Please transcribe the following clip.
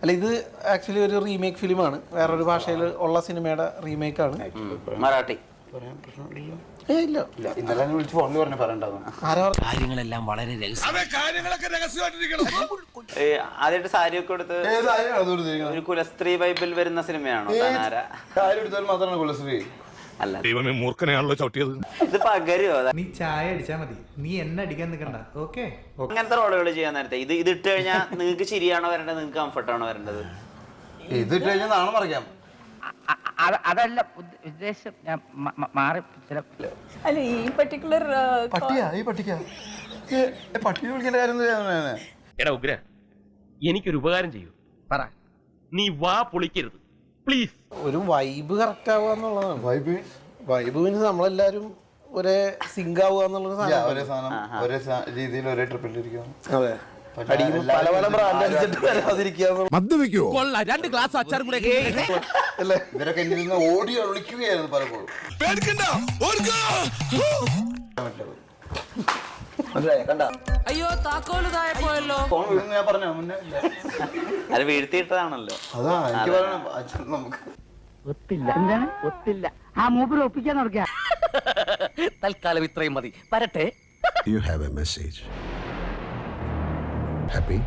അല്ല, ഇത് ആക്ച്വലി ഒരു റീമേക്ക് ഫിലിമാണ്. വേറൊരു ഭാഷയിൽ ഉള്ള സിനിമയുടെ റീമേക്കാണ്. മറാഠി. ഇല്ല, ഇന്നലെ വിളിച്ച് ഫോണിൽ പറഞ്ഞ പറയണ്ടാവും. കാര്യങ്ങളെല്ലാം വളരെ ആദ്യമായിട്ട് സാരിയൊക്കെ കൊടുത്ത് ഒരു കുലസ്ത്രീ ബൈബിൾ വരുന്ന സിനിമയാണോ? മാത്രമാണ് കുലശ്രീ. അല്ല, ദൈവമേ, മൂർഖനെയാണല്ലോ ചവിട്ടിയത്. ഇത് പകരോ? നീ ചായ അടിച്ചാ മതി, നീ എന്നെ അടിക്കാൻ നിൽക്കണ്ട. ഓക്കെ, അങ്ങനത്തെ റോളുകൾ ചെയ്യാൻ നേരത്തെ ഇത് ഇട്ട് കഴിഞ്ഞാൽ നിങ്ങൾക്ക് ശരിയാണോ വരേണ്ടത്, നിങ്ങൾക്ക് കംഫർട്ടാണോ വരേണ്ടത്? ഇത് ഇട്ട് കഴിഞ്ഞാൽ നാളെ മറിക്കാം. അതല്ല ഉദ്ദേശം, ഞാൻ മാറി. അല്ല, ഈ പർട്ടിക്കുലർ പട്ടി വിളിക്കേണ്ട കാര്യം. എടാ ഉഗ്ര, എനിക്കൊരു ഉപകാരം ചെയ്യൂ. പറ, നീ വാ പൊളിക്കരുത് പ്ലീസ്. ഒരു വൈബ് കറക്റ്റ് ആവുക എന്നുള്ളതാണ്. വൈബ് മീൻസ് നമ്മളെല്ലാരും ഒരേ സിങ്ക് ആവുക എന്നുള്ളത്. ഒരേ സാധനം ഒരേ രീതിയിൽ ഒരേ ട്രിപ്പിലിരിക്കുക. അതെ, പല പല ബ്രാൻഡ് അടിച്ചിട്ട് വരാതിരിക്കുക. ഇവരൊക്കെ എന്നിൽ നിന്ന് ഓടി ഒളിക്കുകയായിരുന്നു പലപ്പോഴും. അയ്യോ, താക്കോല് താഴെ പോയല്ലോ. ഞാൻ പറഞ്ഞ മുന്നേ അത് വീഴ്ത്തിയിട്ടതാണല്ലോ. അതാ എനിക്ക് പറയണം. നമുക്ക് ഒത്തില്ല. എന്താണ് ഒത്തില്ല? ആ മൂപ്പര് ഒപ്പിക്കാൻ നടക്കുക. തൽക്കാലം ഇത്രയും മതി. വരട്ടെ. You have a message. Happy?